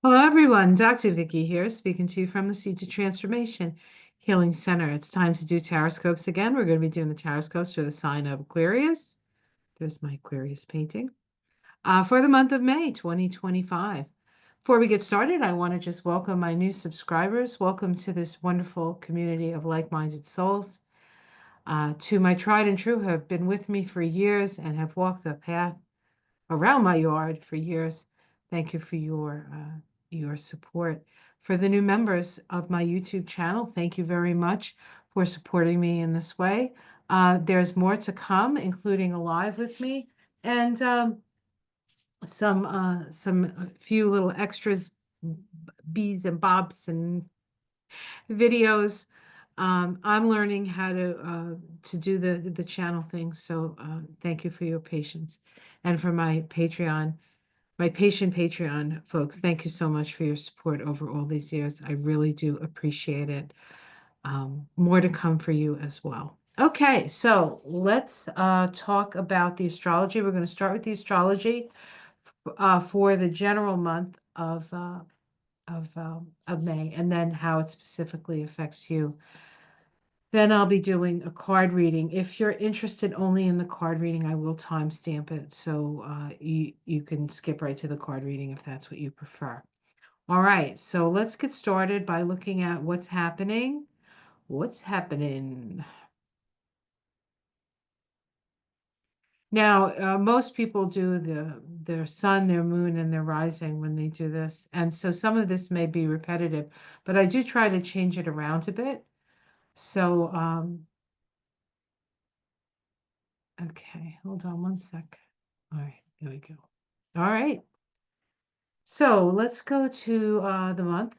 Hello, everyone. Dr. Vicky here, speaking to you from the Seeds of Transformation Healing Center. It's time to do Tarot-Scopes again. We're going to be doing the Tarot-Scopes for the sign of Aquarius. There's my Aquarius painting for the month of May 2025. Before we get started, I want to just welcome my new subscribers. Welcome to this wonderful community of like-minded souls. To my tried and true who have been with me for years and have walked the path around my yard for years. Thank you for your support. For the new members of my YouTube channel, thank you very much for supporting me in this way. There's more to come, including a live with me and some few little extras, bees and bobs and videos. I'm learning how to do the channel thing, so thank you for your patience. And for my Patreon, my patient Patreon folks, thank you so much for your support over all these years. I really do appreciate it. More to come for you as well. Okay, so let's talk about the astrology. We're going to start with the astrology for the general month of May, and then how it specifically affects you. Then I'll be doing a card reading. If you're interested only in the card reading, I will timestamp it, so you can skip right to the card reading if that's what you prefer. All right, so let's get started by looking at what's happening. What's happening? Now, most people do their sun, their moon, and their rising when they do this, and so some of this may be repetitive, but I do try to change it around a bit. So, okay, hold on one sec. All right, here we go. All right. So let's go to the month.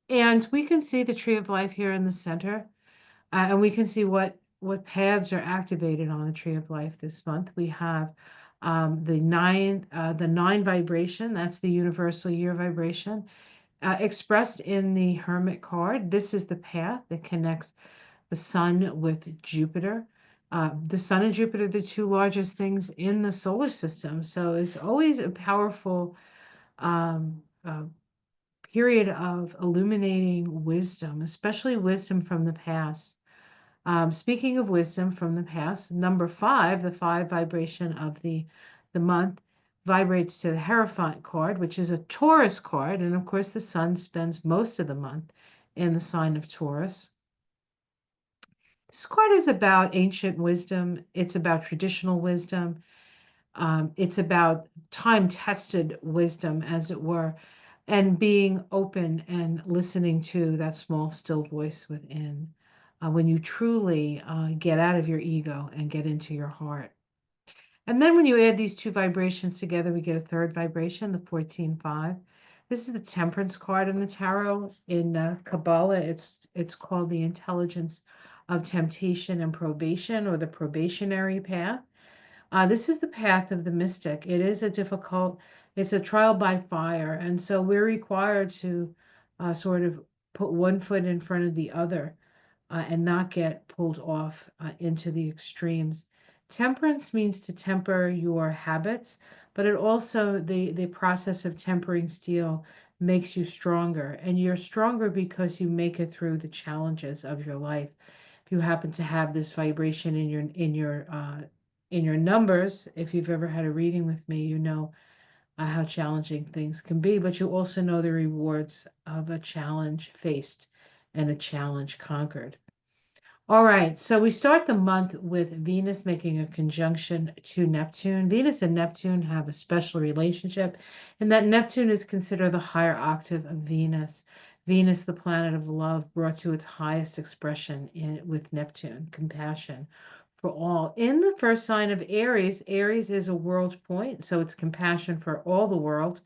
And we can see the tree of life here in the center. And we can see what paths are activated on the tree of life this month. We have the nine vibration. That's the universal year vibration. Expressed in the Hermit card. This is the path that connects the sun with Jupiter. The sun and Jupiter are the two largest things in the solar system. So it's always a powerful uh, period of illuminating wisdom, especially wisdom from the past. Speaking of wisdom from the past, number 5, the 5 vibration of the month, vibrates to the Hierophant card, which is a Taurus card. And of course, the sun spends most of the month in the sign of Taurus. This card is about ancient wisdom. It's about traditional wisdom. It's about time-tested wisdom, as it were, and being open and listening to that small, still voice within. When you truly get out of your ego and get into your heart. And then when you add these two vibrations together, we get a third vibration, the 14-5. This is the Temperance card in the tarot. In Kabbalah, it's called the intelligence of temptation and probation, or the probationary path. This is the path of the mystic. It is it's a trial by fire. And so we're required to sort of put one foot in front of the other and not get pulled off into the extremes. Temperance means to temper your habits, but it also, the process of tempering steel makes you stronger. And you're stronger because you make it through the challenges of your life. If you happen to have this vibration in your numbers, if you've ever had a reading with me, you know how challenging things can be, but you also know the rewards of a challenge faced and a challenge conquered. All right, so we start the month with Venus making a conjunction to Neptune. Venus and Neptune have a special relationship, and that Neptune is considered the higher octave of Venus. Venus, the planet of love, brought to its highest expression with Neptune, compassion for all. In the first sign of Aries, Aries is a world point, so it's compassion for all the world.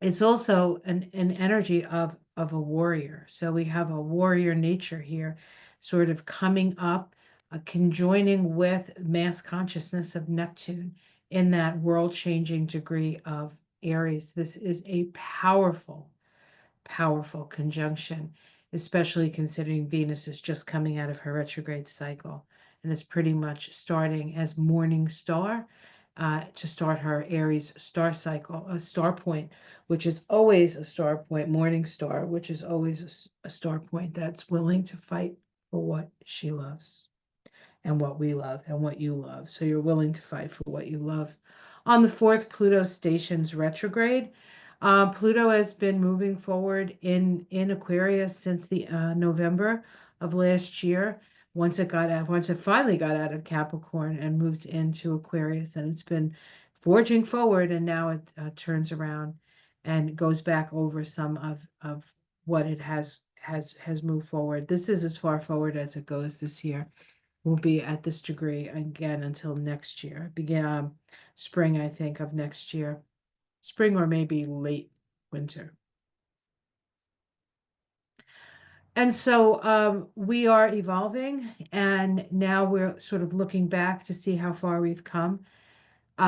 It's also an energy of a warrior. So we have a warrior nature here, sort of coming up, conjoining with mass consciousness of Neptune in that world-changing degree of Aries. This is a powerful, powerful conjunction, especially considering Venus is just coming out of her retrograde cycle and is pretty much starting as morning star to start her Aries star cycle, a star point, which is always a star point, morning star, which is always a star point that's willing to fight for what she loves and what we love and what you love. So you're willing to fight for what you love. On the 4th, Pluto stations retrograde. Pluto has been moving forward in Aquarius since the November of last year. Once it finally got out of Capricorn and moved into Aquarius, and it's been forging forward, and now it turns around and goes back over some of what it has moved forward. This is as far forward as it goes this year. Will be at this degree again until next year. Begin spring, I think, of next year. Spring or maybe late winter. And so we are evolving, and now we're sort of looking back to see how far we've come.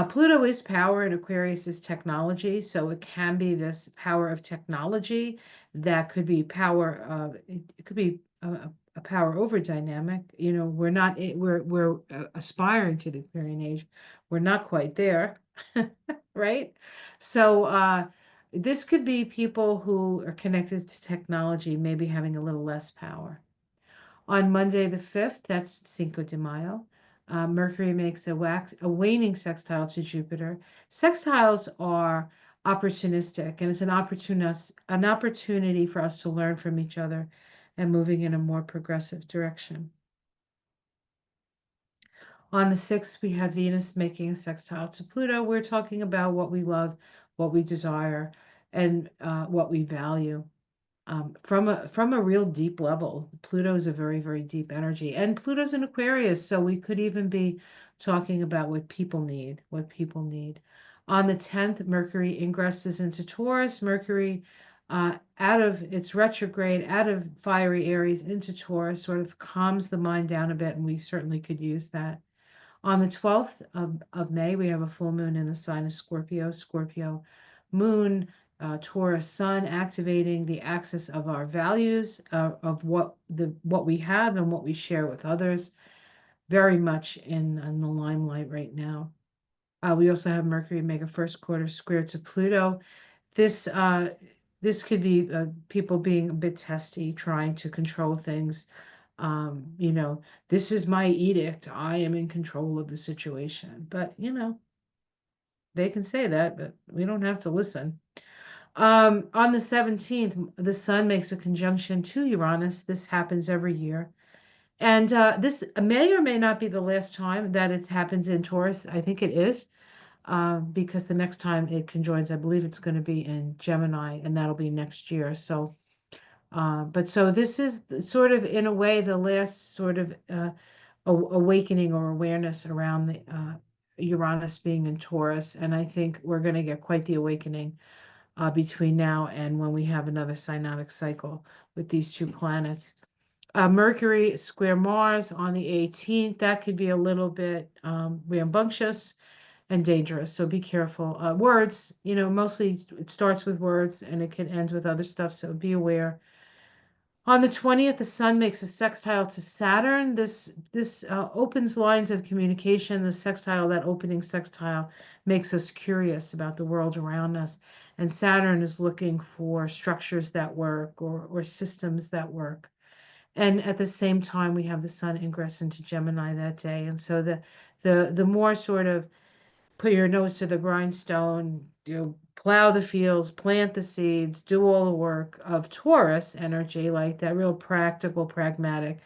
Pluto is power and Aquarius is technology, so it can be this power of technology that could be power. It could be a power over dynamic. You know, we're aspiring to the Aquarian age. We're not quite there, right? So this could be people who are connected to technology, maybe having a little less power. On Monday the 5th, that's Cinco de Mayo, Mercury makes a waning sextile to Jupiter. Sextiles are opportunistic, and it's an opportunity for us to learn from each other and moving in a more progressive direction. On the 6th, we have Venus making a sextile to Pluto. We're talking about what we love, what we desire, and what we value. From a real deep level. Pluto is a very, very deep energy, and Pluto's in Aquarius, so we could even be talking about what people need, On the 10th, Mercury ingresses into Taurus. Mercury, out of its retrograde, out of fiery Aries into Taurus, sort of calms the mind down a bit, and we certainly could use that. On the 12th of May, we have a full moon in the sign of Scorpio. Scorpio moon, Taurus sun, activating the axis of our values, of what we have and what we share with others. Very much in the limelight right now. We also have Mercury make a first quarter square to Pluto. This could be people being a bit testy, trying to control things. You know, this is my edict. I am in control of the situation. But, you know, they can say that, but we don't have to listen. On the 17th, the Sun makes a conjunction to Uranus. This happens every year. And this may or may not be the last time that it happens in Taurus. I think it is, because the next time it conjoins, I believe it's going to be in Gemini, and that'll be next year. So but so this is sort of, in a way, the last sort of awakening or awareness around the Uranus being in Taurus. And I think we're going to get quite the awakening between now and when we have another synodic cycle with these two planets. Mercury square Mars on the 18th. That could be a little bit rambunctious and dangerous. So be careful. Words, you know, mostly it starts with words and it can end with other stuff. So be aware. On the 20th, the Sun makes a sextile to Saturn. This opens lines of communication. The sextile, that opening sextile, makes us curious about the world around us. And Saturn is looking for structures that work or systems that work. And at the same time, we have the Sun ingress into Gemini that day. And so the more sort of put your nose to the grindstone, you know, plow the fields, plant the seeds, do all the work of Taurus energy, like that real practical, pragmatic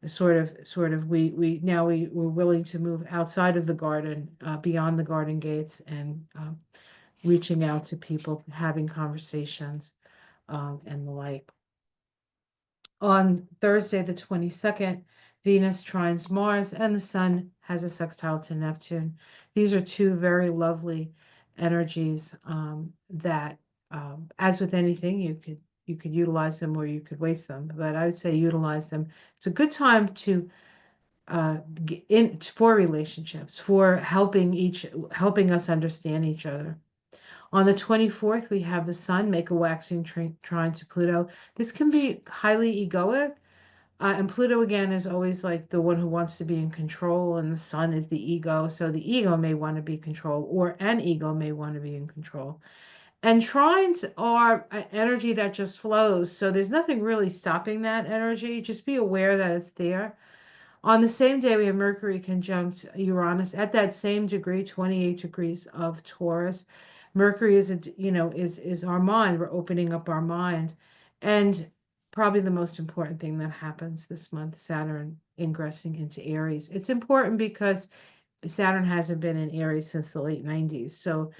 sort of we're willing to move outside of the garden, beyond the garden gates, and reaching out to people, having conversations, and the like. On Thursday, the 22nd, Venus trines Mars and the Sun has a sextile to Neptune. These are two very lovely energies that, as with anything, you could utilize them or you could waste them. But I would say utilize them. It's a good time to for relationships, for helping us understand each other. On the 24th, we have the Sun make a waxing trine to Pluto. This can be highly egoic, And Pluto again is always like the one who wants to be in control, and the Sun is the ego. So the ego may want to be controlled, or an ego may want to be in control. And trines are energy that just flows. So there's nothing really stopping that energy. Just be aware that it's there. On the same day, we have Mercury conjunct Uranus at that same degree, 28 degrees of Taurus. Mercury is, is our mind. We're opening up our mind. And probably the most important thing that happens this month, Saturn ingressing into Aries. It's important because Saturn hasn't been in Aries since the late 90s. So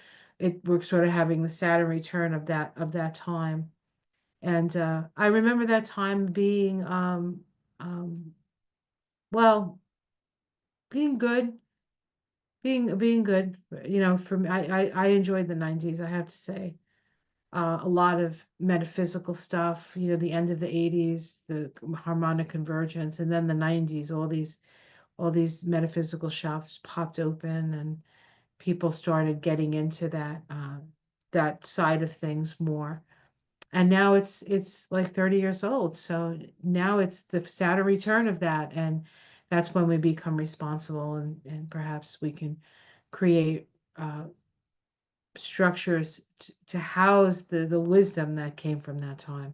we're sort of having the Saturn return of that time. And I remember that time being um, well, being good, being good. For me, I enjoyed the 90s, I have to say. A lot of metaphysical stuff, the end of the 80s, the harmonic convergence, and then the 90s, all these metaphysical shops popped open, and people started getting into that side of things more. And now it's like 30 years old. So now it's the Saturn return of that. And that's when we become responsible, and perhaps we can create uh, structures to house the wisdom that came from that time,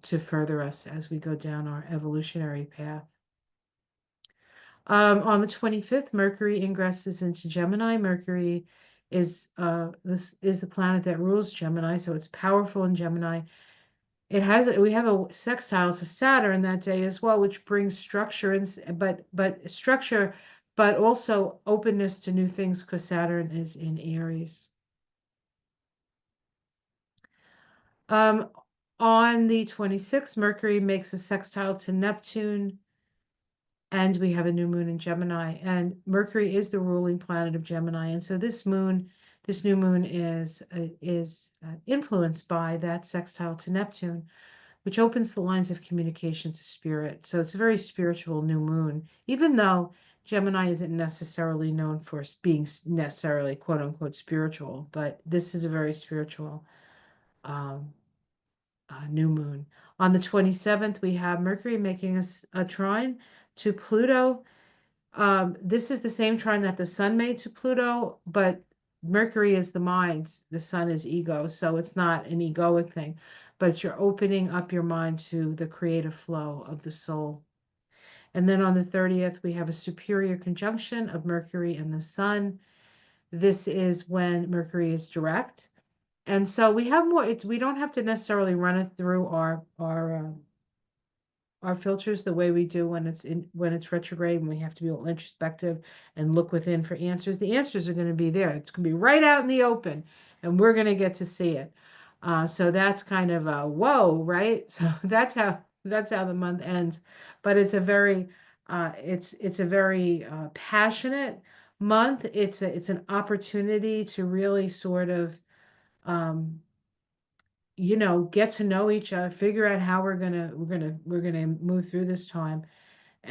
to further us as we go down our evolutionary path. On the 25th, Mercury ingresses into Gemini. Mercury this is the planet that rules Gemini, so it's powerful in Gemini. We have a sextile to Saturn that day as well, which brings structure, but structure, but also openness to new things, because Saturn is in Aries. Um, on the 26th, Mercury makes a sextile to Neptune, and we have a new moon in Gemini. And Mercury is the ruling planet of Gemini, and so this new moon is influenced by that sextile to Neptune, which opens the lines of communication to spirit. So it's a very spiritual new moon, even though Gemini isn't necessarily known for being necessarily quote unquote spiritual, but this is a very spiritual um, new moon. On the 27th, we have Mercury making a trine to Pluto. This is the same trine that the Sun made to Pluto, but Mercury is the mind, the Sun is ego, so it's not an egoic thing, but you're opening up your mind to the creative flow of the soul. And then on the 30th, we have a superior conjunction of Mercury and the Sun. This is when Mercury is direct. And so we have more, we don't have to necessarily run it through our filters the way we do when it's retrograde, and we have to be all introspective and look within for answers. The answers are going to be there. It's going to be right out in the open, and we're going to get to see it. So that's kind of a whoa, right? So that's how the month ends. But it's a very passionate month. It's an opportunity to really sort of um, get to know each other, figure out how we're gonna move through this time.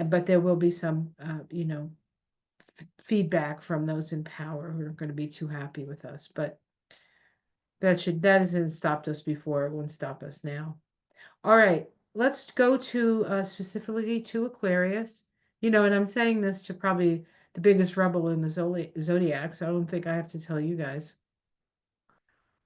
But there will be some, feedback from those in power who are going to be too happy with us. But that hasn't stopped us before. It won't stop us now. All right, let's go to specifically to Aquarius. And I'm saying this to probably the biggest rebel in the zodiac, so I don't think I have to tell you guys.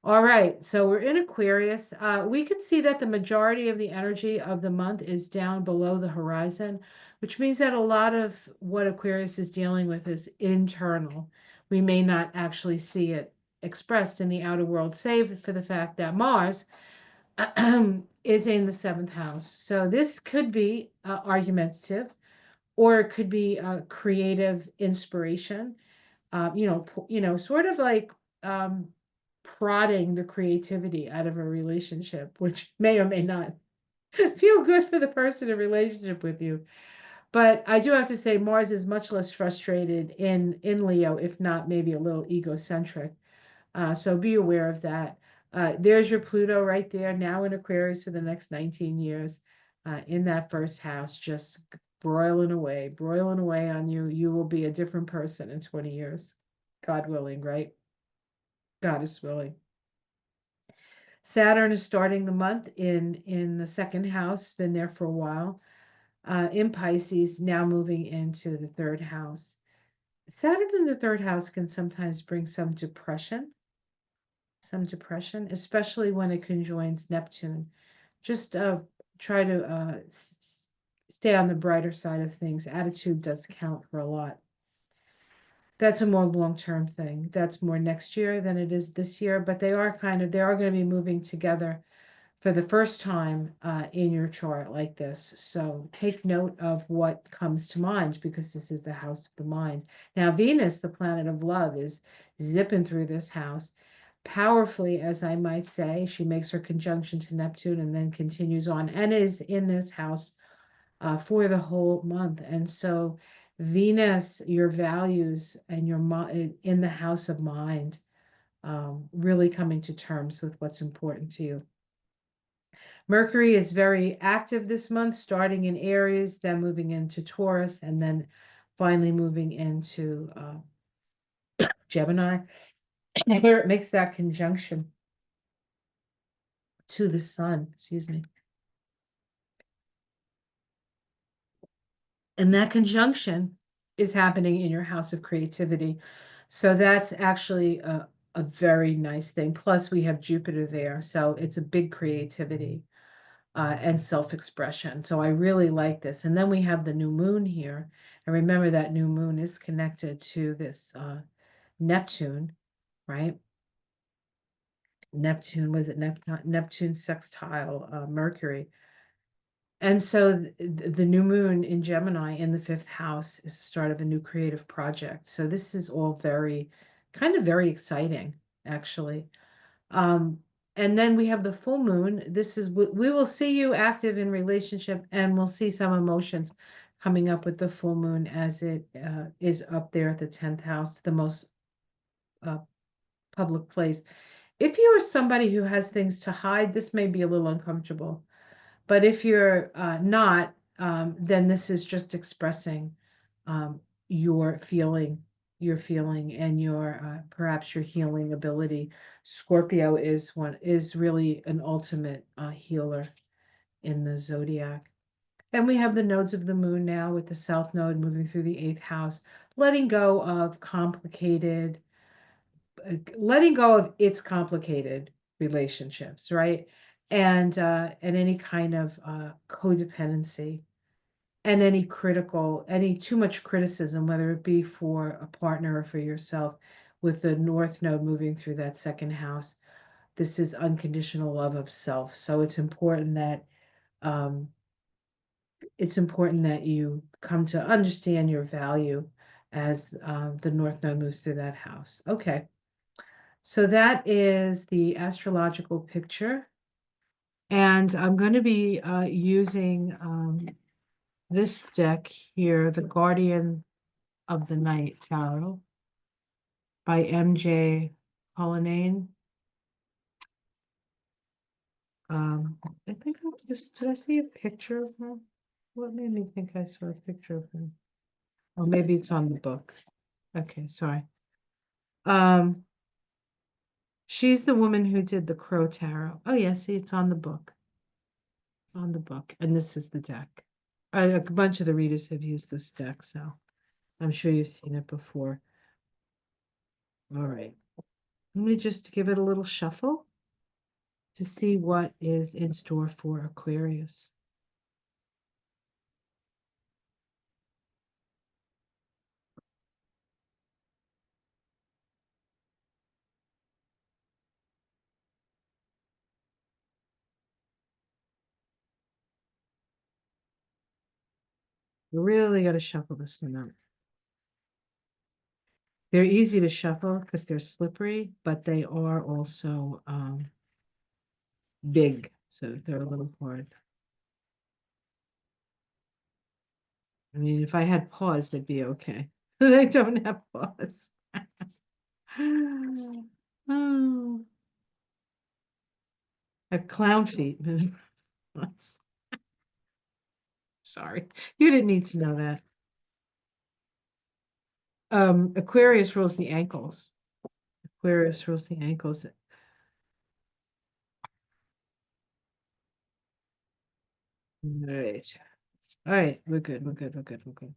All right, so we're in Aquarius. We can see that the majority of the energy of the month is down below the horizon, which means that a lot of what Aquarius is dealing with is internal. We may not actually see it expressed in the outer world, save for the fact that Mars is in the seventh house. So this could be argumentative, or it could be creative inspiration. Sort of like um, prodding the creativity out of a relationship, which may or may not feel good for the person in relationship with you. But I do have to say, Mars is much less frustrated in Leo, if not maybe a little egocentric. So be aware of that. There's your Pluto right there, now in Aquarius for the next 19 years, in that first house, just broiling away on you. You will be a different person in 20 years, God willing, right? God is willing. Saturn is starting the month in the second house, been there for a while. In Pisces, now moving into the third house. Saturn in the third house can sometimes bring some depression, especially when it conjoins Neptune. Just try to stay on the brighter side of things. Attitude does count for a lot. That's a more long-term thing. That's more next year than it is this year, but they are going to be moving together for the first time in your chart like this. So take note of what comes to mind, because this is the house of the mind. Now, Venus, the planet of love, is zipping through this house powerfully, as I might say. She makes her conjunction to Neptune and then continues on and is in this house for the whole month. And so Venus, your values and your mind in the house of mind, really coming to terms with what's important to you. Mercury is very active this month, starting in Aries, then moving into Taurus, and then finally moving into Gemini. And here it makes that conjunction to the sun, excuse me. And that conjunction is happening in your house of creativity. So that's actually a very nice thing. Plus, we have Jupiter there. So it's a big creativity and self-expression. So I really like this. And then we have the new moon here. And remember that new moon is connected to this Neptune, right? Neptune, was it Neptune sextile Mercury? And so the new moon in Gemini in the fifth house is the start of a new creative project. So this is all very exciting, actually. Um, and then we have the full moon. This is, we will see you active in relationship, and we'll see some emotions coming up with the full moon as it is up there at the 10th house, the most public place. If you are somebody who has things to hide, this may be a little uncomfortable. But if you're not, then this is just expressing um, your feeling, and your perhaps your healing ability. Scorpio is really an ultimate healer in the zodiac. And we have the nodes of the moon now with the south node moving through the eighth house, letting go of its complicated relationships, right? And any kind of codependency, and any too much criticism, whether it be for a partner or for yourself, with the north node moving through that second house. This is unconditional love of self. So um, it's important that you come to understand your value as the north node moves through that house. Okay. So that is the astrological picture. And I'm going to be using this deck here, the Guardian of the Night Tarot by MJ Cullinane. I think did I see a picture of her? What made me think I saw a picture of her? Oh, maybe it's on the book. Okay, sorry. She's the woman who did the Crow Tarot. Oh, yeah, see, it's on the book. On the book. And this is the deck. A bunch of the readers have used this deck, so I'm sure you've seen it before. All right. Let me just give it a little shuffle to see what is in store for Aquarius. Really got to shuffle this one up. They're easy to shuffle because they're slippery, but they are also big, so they're a little hard. I mean, if I had paws, it'd be okay. I don't have paws. Oh, a clown feet. Sorry, you didn't need to know that. Aquarius rules the ankles. Aquarius rules the ankles. All right. All right. We're good. We're good. We're good. We're good.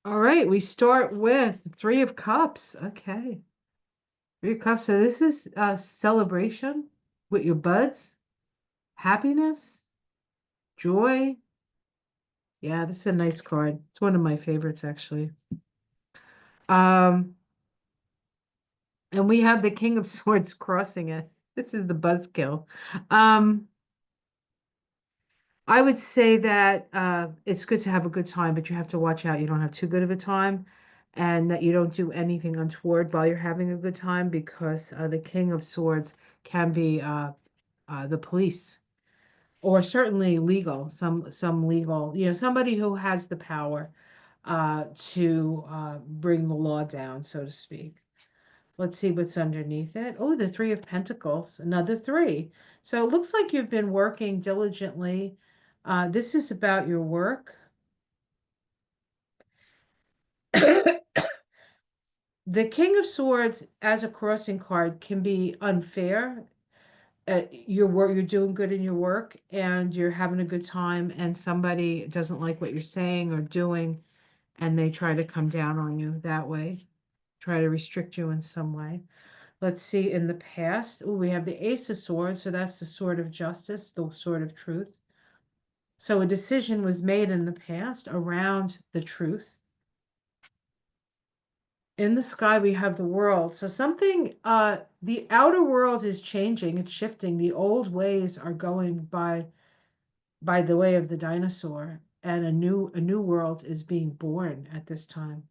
All right. We start with Three of Cups. Okay. Three of Cups. So this is a celebration with your buds, happiness, joy. Yeah, this is a nice card. It's one of my favorites, actually. Um, and we have the King of Swords crossing it. This is the buzzkill. Um, I would say that it's good to have a good time, but you have to watch out. You don't have too good of a time, and that you don't do anything untoward while you're having a good time, because the King of Swords can be the police, or certainly legal. Some legal, somebody who has the power to bring the law down, so to speak. Let's see what's underneath it. Oh, the Three of Pentacles, another three. So it looks like you've been working diligently. This is about your work. The King of Swords as a crossing card can be unfair. Your work, you're doing good in your work and you're having a good time, and somebody doesn't like what you're saying or doing, and they try to come down on you that way, try to restrict you in some way. Let's see, in the past, oh, we have the Ace of Swords, so that's the sword of justice, the sword of truth. So a decision was made in the past around the truth. In the sky, we have the world. So something, the outer world is changing, it's shifting. The old ways are going by the way of the dinosaur, and a new world is being born at this time.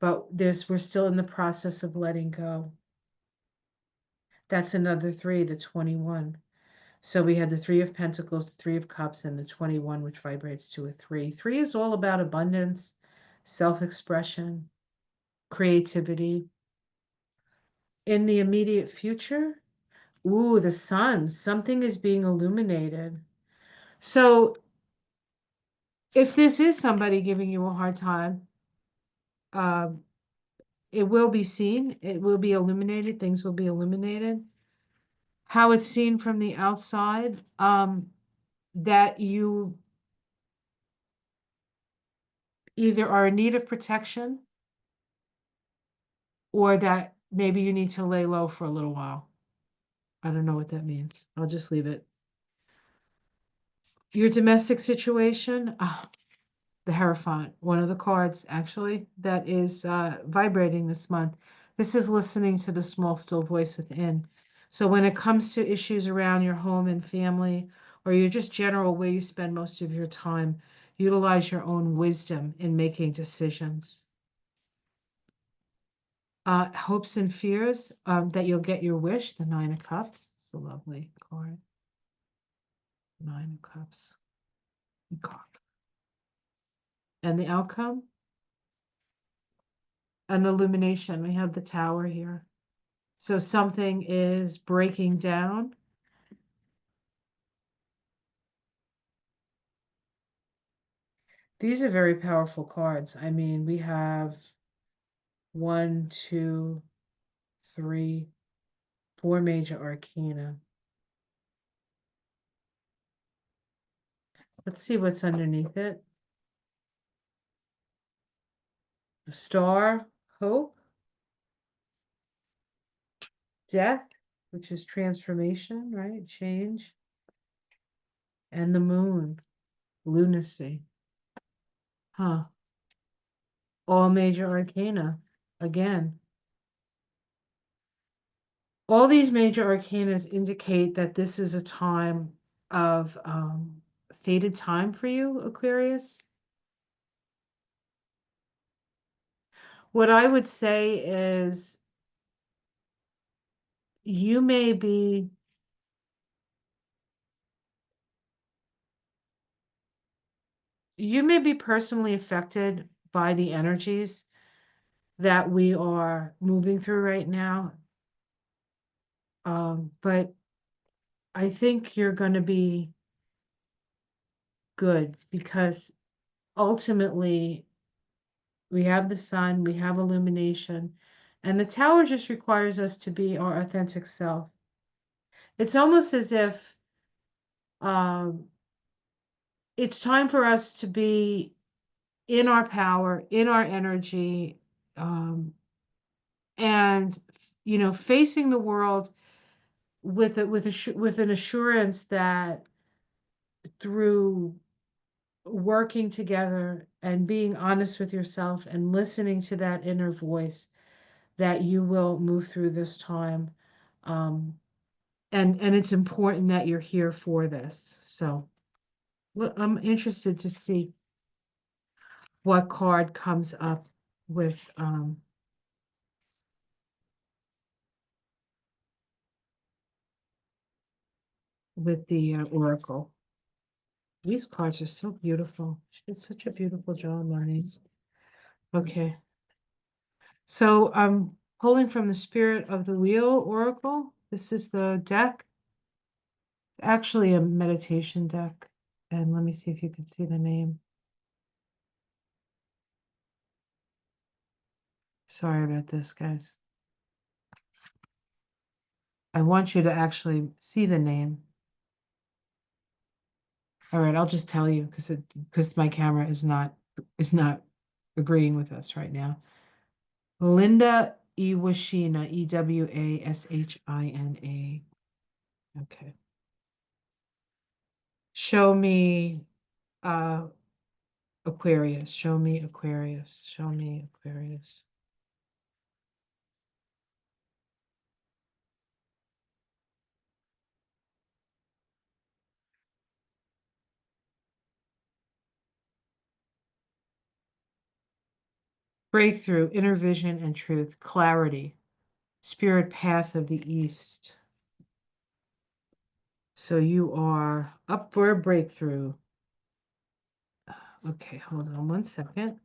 But we're still in the process of letting go. That's another three, the 21. So we had the Three of Pentacles, the Three of Cups, and the 21, which vibrates to a three. Three is all about abundance, self-expression, creativity. In the immediate future, ooh, the sun, something is being illuminated. So if this is somebody giving you a hard time, um, it will be seen, it will be illuminated, things will be illuminated. How it's seen from the outside, that you either are in need of protection, or that maybe you need to lay low for a little while. I don't know what that means. I'll just leave it. Your domestic situation, the Hierophant, one of the cards actually that is vibrating this month. This is listening to the small, still voice within. So when it comes to issues around your home and family, or your just general where you spend most of your time, utilize your own wisdom in making decisions. Hopes and fears that you'll get your wish, the Nine of Cups. It's a lovely card. Nine of Cups. God. And the outcome? An illumination. We have the Tower here. So something is breaking down. These are very powerful cards. I mean, we have 1, 2, 3, 4 major arcana. Let's see what's underneath it. The Star, hope, death, which is transformation, right? Change. And the Moon, lunacy. Huh. All major arcana. Again. All these major arcanas indicate that this is a time of fated time for you, Aquarius. What I would say is you may be personally affected by the energies that we are moving through right now. But I think you're going to be good, because ultimately we have the sun, we have illumination, and the Tower just requires us to be our authentic self. It's almost as if Um, it's time for us to be in our power, in our energy, um, and facing the world with an assurance that through working together and being honest with yourself and listening to that inner voice, that you will move through this time. Um, and it's important that you're here for this. So I'm interested to see what card comes up with the oracle. These cards are so beautiful. She did such a beautiful job on these. Okay. So I'm pulling from the Spirit of the Wheel Oracle. This is the deck, actually a meditation deck. And let me see if you can see the name. Sorry about this, guys. I want you to actually see the name. All right, I'll just tell you because my camera is not agreeing with us right now. Linda Ewashina, Ewashina. Okay. Show me Aquarius. Show me Aquarius. Show me Aquarius. Breakthrough, inner vision and truth, clarity, spirit path of the East. So you are up for a breakthrough. Okay, hold on one second.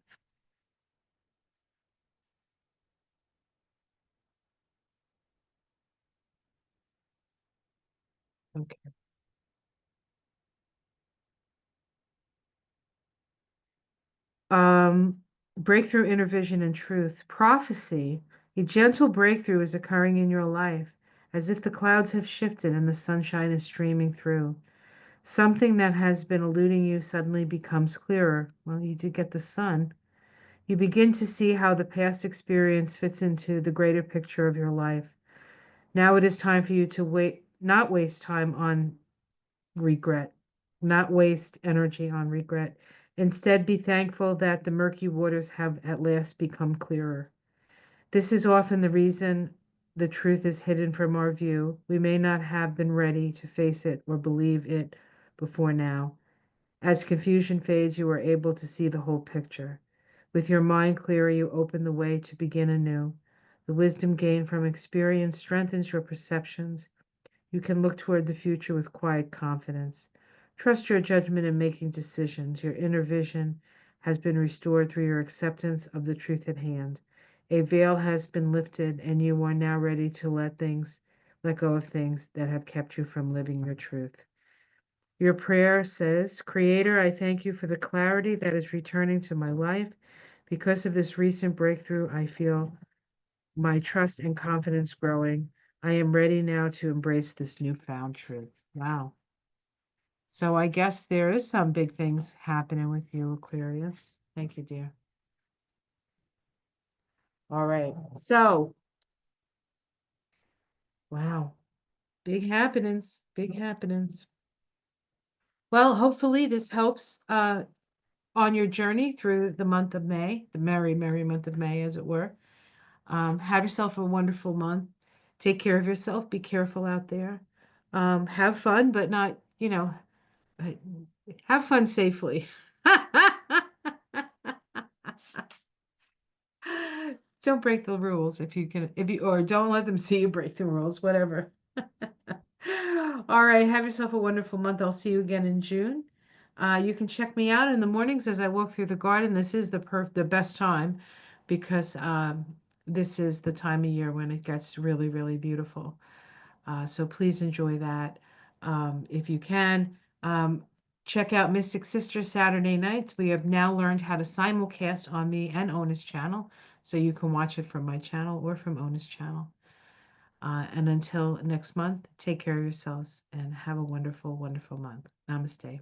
Okay. Breakthrough, inner vision and truth, prophecy. A gentle breakthrough is occurring in your life, as if the clouds have shifted and the sunshine is streaming through. Something that has been eluding you suddenly becomes clearer. Well, you did get the sun. You begin to see how the past experience fits into the greater picture of your life. Now it is time for you to not waste time on regret, not waste energy on regret. Instead, be thankful that the murky waters have at last become clearer. This is often the reason the truth is hidden from our view. We may not have been ready to face it or believe it before now. As confusion fades, you are able to see the whole picture. With your mind clearer, you open the way to begin anew. The wisdom gained from experience strengthens your perceptions. You can look toward the future with quiet confidence. Trust your judgment in making decisions. Your inner vision has been restored through your acceptance of the truth at hand. A veil has been lifted, and you are now ready to let go of things that have kept you from living your truth. Your prayer says, Creator, I thank you for the clarity that is returning to my life. Because of this recent breakthrough, I feel my trust and confidence growing. I am ready now to embrace this newfound truth. Wow. So I guess there is some big things happening with you, Aquarius. Thank you, dear. All right. So, wow. Big happenings. Big happenings. Well, hopefully this helps on your journey through the month of May, the merry, merry month of May, as it were. Have yourself a wonderful month. Take care of yourself. Be careful out there. Have fun, but not, uh, have fun safely. Don't break the rules if you can, or don't let them see you break the rules, whatever. All right, have yourself a wonderful month. I'll see you again in June. You can check me out in the mornings as I walk through the garden. This is the best time because this is the time of year when it gets really, really beautiful. So please enjoy that if you can. Check out Mystic Sisters Saturday nights. We have now learned how to simulcast on me and Ona's channel, so you can watch it from my channel or from Ona's channel. And until next month, take care of yourselves and have a wonderful, wonderful month. Namaste.